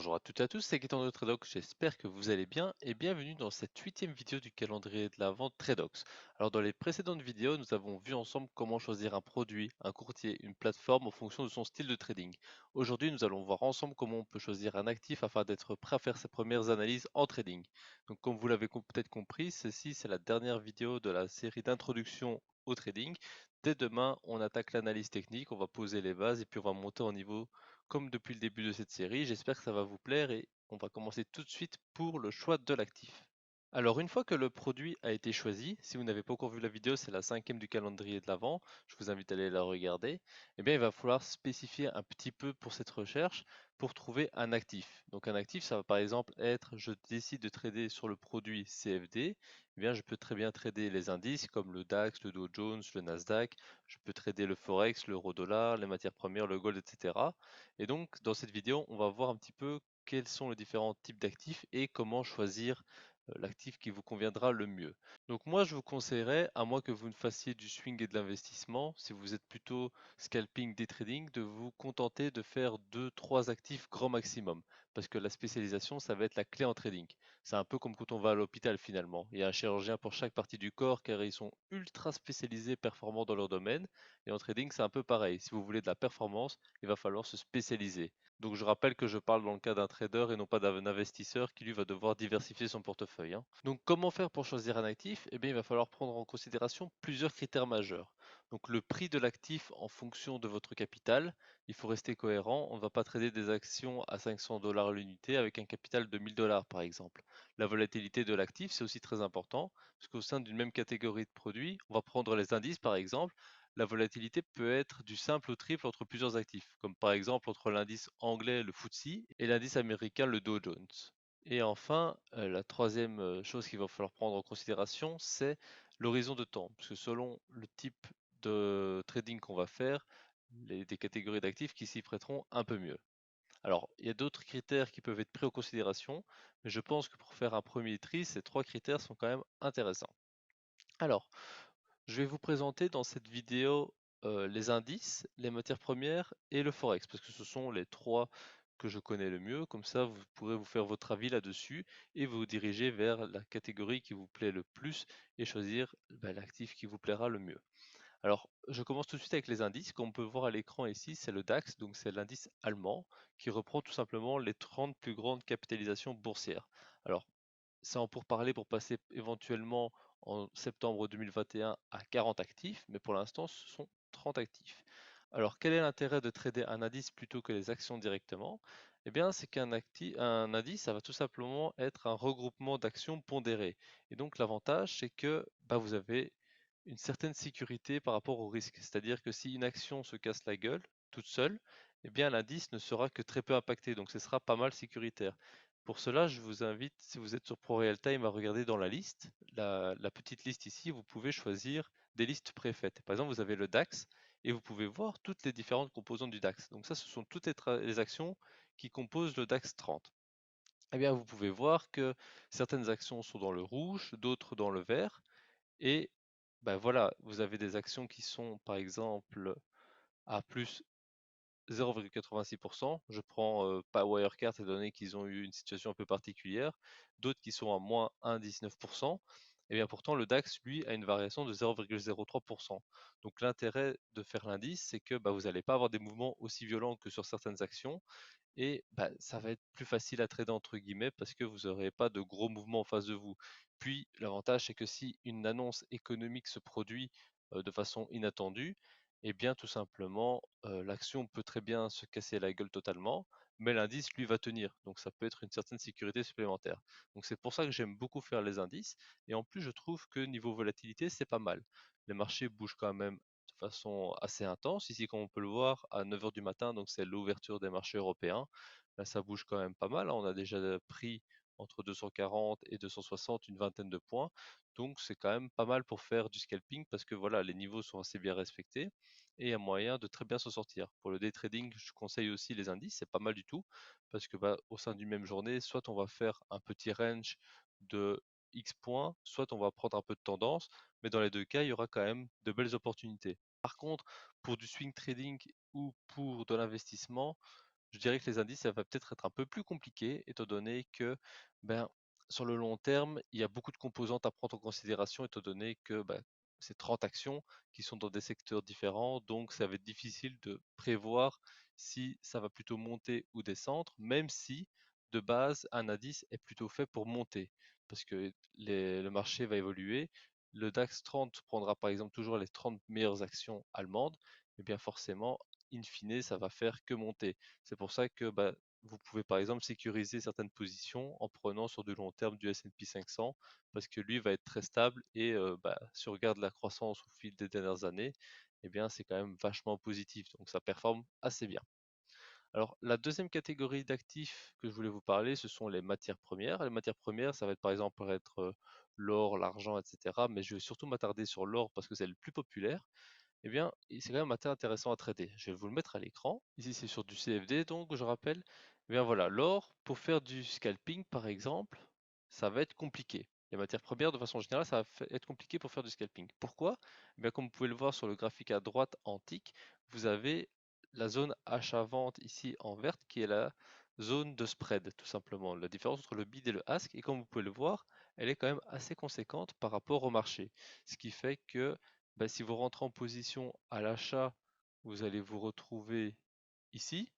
Bonjour à toutes et à tous, c'est Gaëtan de Tradox, j'espère que vous allez bien et bienvenue dans cette huitième vidéo du calendrier de la vente Tradox. Alors dans les précédentes vidéos, nous avons vu ensemble comment choisir un produit, un courtier, une plateforme en fonction de son style de trading. Aujourd'hui, nous allons voir ensemble comment on peut choisir un actif afin d'être prêt à faire ses premières analyses en trading. Donc comme vous l'avez peut-être compris, ceci c'est la dernière vidéo de la série d'introduction au trading. Dès demain, on attaque l'analyse technique, on va poser les bases et puis on va monter en niveau comme depuis le début de cette série. J'espère que ça va vous plaire et on va commencer tout de suite pour le choix de l'actif. Alors une fois que le produit a été choisi, si vous n'avez pas encore vu la vidéo, c'est la cinquième du calendrier de l'Avent, je vous invite à aller la regarder, eh bien il va falloir spécifier un petit peu pour cette recherche pour trouver un actif. Donc un actif, ça va par exemple être, je décide de trader sur le produit CFD, eh bien je peux très bien trader les indices comme le DAX, le Dow Jones, le Nasdaq, je peux trader le Forex, l'euro-dollar, les matières premières, le gold, etc. Et donc dans cette vidéo, on va voir un petit peu quels sont les différents types d'actifs et comment choisir l'actif qui vous conviendra le mieux. Donc moi, je vous conseillerais, à moins que vous ne fassiez du swing et de l'investissement, si vous êtes plutôt scalping, day trading, de vous contenter de faire deux, trois actifs grand maximum. Parce que la spécialisation, ça va être la clé en trading. C'est un peu comme quand on va à l'hôpital finalement. Il y a un chirurgien pour chaque partie du corps car ils sont ultra spécialisés, performants dans leur domaine. Et en trading, c'est un peu pareil. Si vous voulez de la performance, il va falloir se spécialiser. Donc je rappelle que je parle dans le cas d'un trader et non pas d'un investisseur qui lui va devoir diversifier son portefeuille, hein. Donc comment faire pour choisir un actif? Eh bien il va falloir prendre en considération plusieurs critères majeurs. Donc le prix de l'actif en fonction de votre capital, il faut rester cohérent, on ne va pas trader des actions à 500 dollars l'unité avec un capital de 1000 dollars par exemple. La volatilité de l'actif, c'est aussi très important, parce qu'au sein d'une même catégorie de produits, on va prendre les indices par exemple, la volatilité peut être du simple au triple entre plusieurs actifs, comme par exemple entre l'indice anglais, le FTSE, et l'indice américain, le Dow Jones. Et enfin, la troisième chose qu'il va falloir prendre en considération, c'est l'horizon de temps, parce que selon le type de trading qu'on va faire, des catégories d'actifs qui s'y prêteront un peu mieux. Alors, il y a d'autres critères qui peuvent être pris en considération, mais je pense que pour faire un premier tri, ces trois critères sont quand même intéressants. Alors, je vais vous présenter dans cette vidéo les indices, les matières premières et le forex, parce que ce sont les trois que je connais le mieux. Comme ça, vous pourrez vous faire votre avis là-dessus et vous diriger vers la catégorie qui vous plaît le plus et choisir l'actif qui vous plaira le mieux. Alors, je commence tout de suite avec les indices. Comme on peut voir à l'écran ici, c'est le DAX, donc c'est l'indice allemand, qui reprend tout simplement les 30 plus grandes capitalisations boursières. Alors, c'est en pourparlers pour passer éventuellement en septembre 2021 à 40 actifs, mais pour l'instant, ce sont 30 actifs. Alors, quel est l'intérêt de trader un indice plutôt que les actions directement? Eh bien, c'est un indice, ça va tout simplement être un regroupement d'actions pondérées. Et donc, l'avantage, c'est que vous avez une certaine sécurité par rapport au risque. C'est-à-dire que si une action se casse la gueule toute seule, eh bien, l'indice ne sera que très peu impacté. Donc, ce sera pas mal sécuritaire. Pour cela, je vous invite, si vous êtes sur ProRealTime, à regarder dans la liste, la petite liste ici, vous pouvez choisir des listes préfaites. Par exemple, vous avez le DAX et vous pouvez voir toutes les différentes composantes du DAX. Donc ça, ce sont toutes les actions qui composent le DAX 30. Eh bien, vous pouvez voir que certaines actions sont dans le rouge, d'autres dans le vert. Et voilà, vous avez des actions qui sont, par exemple, à plus 0,86%. Je prends pas Wirecard étant donné qu'ils ont eu une situation un peu particulière. D'autres qui sont à moins 1,19%. Et bien pourtant, le DAX, lui, a une variation de 0,03%. Donc l'intérêt de faire l'indice, c'est que vous n'allez pas avoir des mouvements aussi violents que sur certaines actions. Et ça va être plus facile à trader entre guillemets parce que vous n'aurez pas de gros mouvements en face de vous. Puis l'avantage, c'est que si une annonce économique se produit de façon inattendue, eh bien tout simplement, l'action peut très bien se casser la gueule totalement, mais l'indice, lui, va tenir. Donc ça peut être une certaine sécurité supplémentaire. Donc c'est pour ça que j'aime beaucoup faire les indices. Et en plus, je trouve que niveau volatilité, c'est pas mal. Les marchés bougent quand même de façon assez intense. Ici, comme on peut le voir, à 9 heures du matin, donc c'est l'ouverture des marchés européens. Là, ça bouge quand même pas mal, hein. On a déjà pris entre 240 et 260 une vingtaine de points. Donc c'est quand même pas mal pour faire du scalping parce que voilà, les niveaux sont assez bien respectés et il y a moyen de très bien s'en sortir. Pour le day trading, je conseille aussi les indices, c'est pas mal du tout parce que au sein d'une même journée, soit on va faire un petit range de X points, soit on va prendre un peu de tendance, mais dans les deux cas, il y aura quand même de belles opportunités. Par contre, pour du swing trading ou pour de l'investissement, je dirais que les indices, ça va peut-être être un peu plus compliqué, étant donné que ben, sur le long terme, il y a beaucoup de composantes à prendre en considération, étant donné que c'est 30 actions qui sont dans des secteurs différents, donc ça va être difficile de prévoir si ça va plutôt monter ou descendre, même si de base, un indice est plutôt fait pour monter, parce que le marché va évoluer. Le DAX 30 prendra par exemple toujours les 30 meilleures actions allemandes, et bien forcément, in fine, ça va faire que monter. C'est pour ça que vous pouvez par exemple sécuriser certaines positions en prenant sur du long terme du S&P 500, parce que lui va être très stable et si on regarde la croissance au fil des dernières années, eh bien c'est quand même vachement positif, donc ça performe assez bien. Alors, la deuxième catégorie d'actifs que je voulais vous parler, ce sont les matières premières. Les matières premières, ça va être par exemple être l'or, l'argent, etc. Mais je vais surtout m'attarder sur l'or parce que c'est le plus populaire. Eh bien, c'est quand même assez intéressant à trader. Je vais vous le mettre à l'écran. Ici, c'est sur du CFD, donc je rappelle. Eh bien voilà, l'or, pour faire du scalping, par exemple, ça va être compliqué. Les matières premières, de façon générale, ça va être compliqué pour faire du scalping. Pourquoi? Eh bien, comme vous pouvez le voir sur le graphique à droite antique, vous avez la zone achat-vente ici en verte qui est la zone de spread, tout simplement. La différence entre le bid et le ask, et comme vous pouvez le voir, elle est quand même assez conséquente par rapport au marché. Ce qui fait que si vous rentrez en position à l'achat, vous allez vous retrouver ici.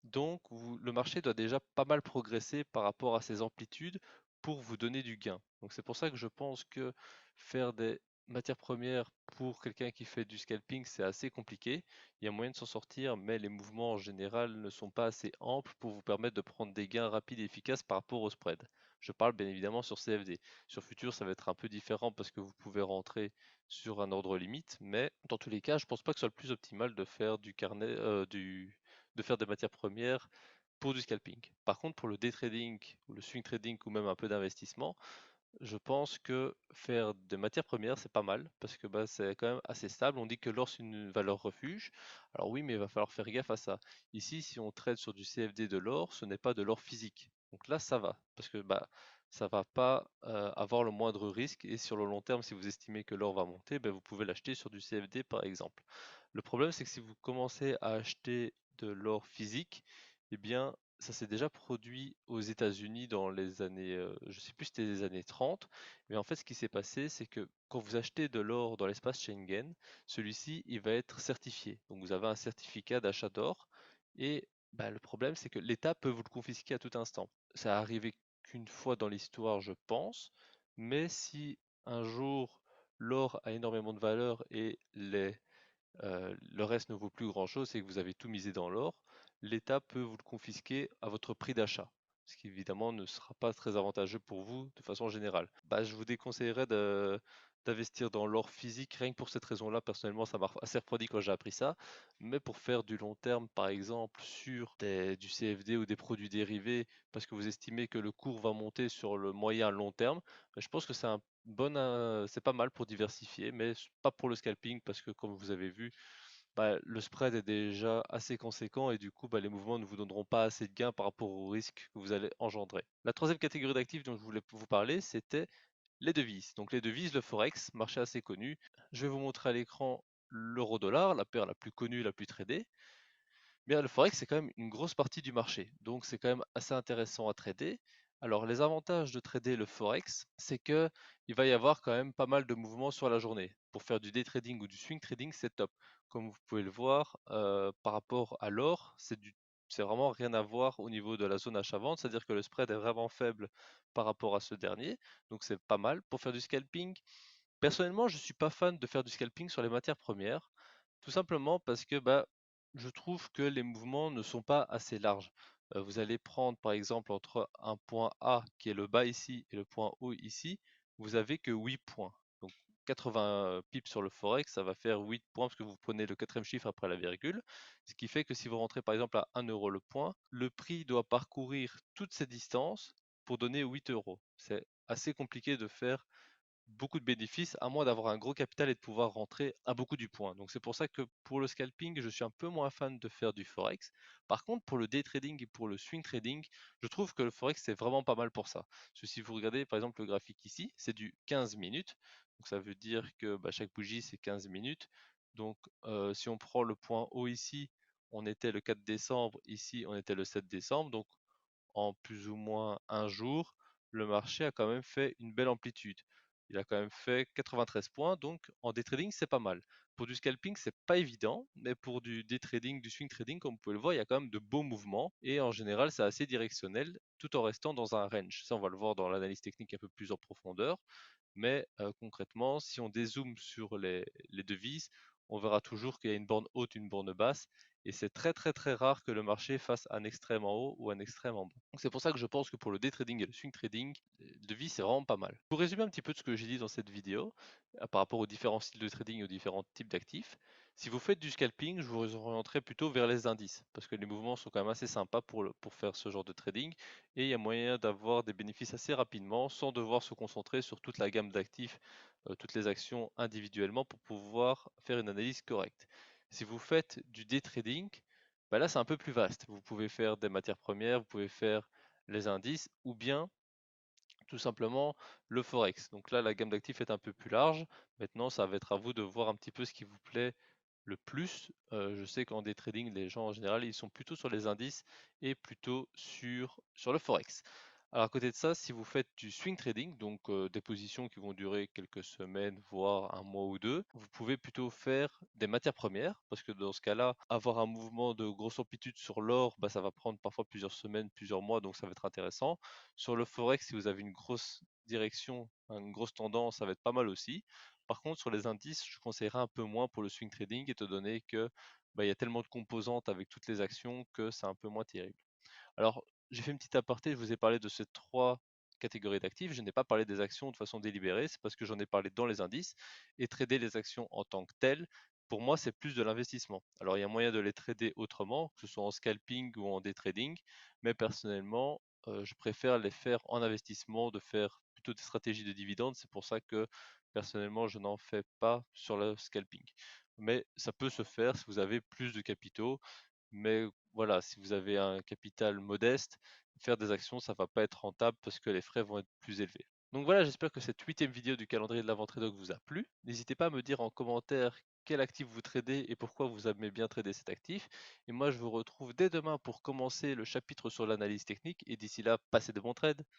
Donc, le marché doit déjà pas mal progresser par rapport à ses amplitudes pour vous donner du gain. Donc, c'est pour ça que je pense que faire des matières premières pour quelqu'un qui fait du scalping, c'est assez compliqué. Il y a moyen de s'en sortir, mais les mouvements en général ne sont pas assez amples pour vous permettre de prendre des gains rapides et efficaces par rapport au spread. Je parle bien évidemment sur CFD. Sur Futur, ça va être un peu différent parce que vous pouvez rentrer sur un ordre limite, mais dans tous les cas, je pense pas que ce soit le plus optimal de faire du carnet, de faire des matières premières pour du scalping. Par contre, pour le day trading ou le swing trading ou même un peu d'investissement, je pense que faire des matières premières, c'est pas mal parce que c'est quand même assez stable. On dit que l'or, c'est une valeur refuge. Alors oui, mais il va falloir faire gaffe à ça. Ici, si on trade sur du CFD de l'or, ce n'est pas de l'or physique. Donc là, ça va parce que ça va pas avoir le moindre risque. Et sur le long terme, si vous estimez que l'or va monter, vous pouvez l'acheter sur du CFD par exemple. Le problème, c'est que si vous commencez à acheter de l'or physique, eh bien, ça s'est déjà produit aux États-Unis dans les années, je sais plus si c'était les années 30, mais en fait ce qui s'est passé c'est que quand vous achetez de l'or dans l'espace Schengen, celui-ci il va être certifié. Donc vous avez un certificat d'achat d'or et le problème c'est que l'État peut vous le confisquer à tout instant. Ça a arrivé qu'une fois dans l'histoire je pense, mais si un jour l'or a énormément de valeur et le reste ne vaut plus grand-chose, c'est que vous avez tout misé dans l'or, l'État peut vous le confisquer à votre prix d'achat, ce qui évidemment ne sera pas très avantageux pour vous de façon générale. Je vous déconseillerais d'investir dans l'or physique, rien que pour cette raison-là, personnellement, ça m'a assez refroidi quand j'ai appris ça, mais pour faire du long terme, par exemple, sur du CFD ou des produits dérivés, parce que vous estimez que le cours va monter sur le moyen long terme, je pense que c'est pas mal pour diversifier, mais pas pour le scalping parce que comme vous avez vu, le spread est déjà assez conséquent et du coup, les mouvements ne vous donneront pas assez de gains par rapport au risque que vous allez engendrer. La troisième catégorie d'actifs dont je voulais vous parler, c'était les devises. Donc les devises, le forex, marché assez connu. Je vais vous montrer à l'écran l'euro-dollar, la paire la plus connue, la plus tradée. Bien, le forex, c'est quand même une grosse partie du marché, donc c'est quand même assez intéressant à trader. Alors, les avantages de trader le forex, c'est que il va y avoir quand même pas mal de mouvements sur la journée. Pour faire du day trading ou du swing trading, c'est top. Comme vous pouvez le voir, par rapport à l'or, c'est vraiment rien à voir au niveau de la zone achat-vente, c'est-à-dire que le spread est vraiment faible par rapport à ce dernier, donc c'est pas mal. Pour faire du scalping, personnellement, je suis pas fan de faire du scalping sur les matières premières, tout simplement parce que je trouve que les mouvements ne sont pas assez larges. Vous allez prendre par exemple entre un point A qui est le bas ici et le point haut ici, vous avez que 8 points. Donc 80 pips sur le forex, ça va faire 8 points parce que vous prenez le quatrième chiffre après la virgule. Ce qui fait que si vous rentrez par exemple à 1 euro le point, le prix doit parcourir toute cette distance pour donner 8 euros. C'est assez compliqué de faire beaucoup de bénéfices, à moins d'avoir un gros capital et de pouvoir rentrer à beaucoup du point. Donc c'est pour ça que pour le scalping, je suis un peu moins fan de faire du forex. Par contre, pour le day trading et pour le swing trading, je trouve que le forex c'est vraiment pas mal pour ça. Parce que si vous regardez par exemple le graphique ici, c'est du 15 minutes. Donc ça veut dire que chaque bougie c'est 15 minutes. Donc si on prend le point haut ici, on était le 4 décembre, ici on était le 7 décembre, donc en plus ou moins un jour, le marché a quand même fait une belle amplitude. Il a quand même fait 93 points, donc en day trading, c'est pas mal. Pour du scalping, c'est pas évident, mais pour du day trading, du swing trading, comme vous pouvez le voir, il y a quand même de beaux mouvements et en général, c'est assez directionnel tout en restant dans un range. Ça, on va le voir dans l'analyse technique un peu plus en profondeur. Mais concrètement, si on dézoome sur les devises, on verra toujours qu'il y a une borne haute, une borne basse, et c'est très très très rare que le marché fasse un extrême en haut ou un extrême en bas. Donc c'est pour ça que je pense que pour le day trading et le swing trading, les devises c'est vraiment pas mal. Pour résumer un petit peu de ce que j'ai dit dans cette vidéo, par rapport aux différents styles de trading et aux différents types d'actifs, si vous faites du scalping, je vous orienterai plutôt vers les indices, parce que les mouvements sont quand même assez sympas pour faire ce genre de trading, et il y a moyen d'avoir des bénéfices assez rapidement sans devoir se concentrer sur toute la gamme d'actifs, toutes les actions individuellement pour pouvoir faire une analyse correcte. Si vous faites du day trading, bah là c'est un peu plus vaste. Vous pouvez faire des matières premières, vous pouvez faire les indices ou bien tout simplement le forex. Donc là la gamme d'actifs est un peu plus large. Maintenant ça va être à vous de voir un petit peu ce qui vous plaît le plus. Je sais qu'en day trading, les gens en général, ils sont plutôt sur les indices et plutôt sur le forex. Alors à côté de ça, si vous faites du swing trading, donc des positions qui vont durer quelques semaines, voire un mois ou deux, vous pouvez plutôt faire des matières premières, parce que dans ce cas-là, avoir un mouvement de grosse amplitude sur l'or, bah, ça va prendre parfois plusieurs semaines, plusieurs mois, donc ça va être intéressant. Sur le forex, si vous avez une grosse direction, une grosse tendance, ça va être pas mal aussi. Par contre, sur les indices, je conseillerais un peu moins pour le swing trading, étant donné que bah, il y a tellement de composantes avec toutes les actions que c'est un peu moins terrible. Alors, j'ai fait une petite aparté, je vous ai parlé de ces trois catégories d'actifs. Je n'ai pas parlé des actions de façon délibérée, c'est parce que j'en ai parlé dans les indices. Et trader les actions en tant que telles, pour moi, c'est plus de l'investissement. Alors, il y a moyen de les trader autrement, que ce soit en scalping ou en day trading, mais personnellement, je préfère les faire en investissement, de faire plutôt des stratégies de dividendes. C'est pour ça que personnellement, je n'en fais pas sur le scalping. Mais ça peut se faire si vous avez plus de capitaux. Mais voilà, si vous avez un capital modeste, faire des actions, ça va pas être rentable parce que les frais vont être plus élevés. Donc voilà, j'espère que cette huitième vidéo du calendrier de la vente Tradoc vous a plu. N'hésitez pas à me dire en commentaire quel actif vous tradez et pourquoi vous aimez bien trader cet actif. Et moi, je vous retrouve dès demain pour commencer le chapitre sur l'analyse technique. Et d'ici là, passez de bons trades.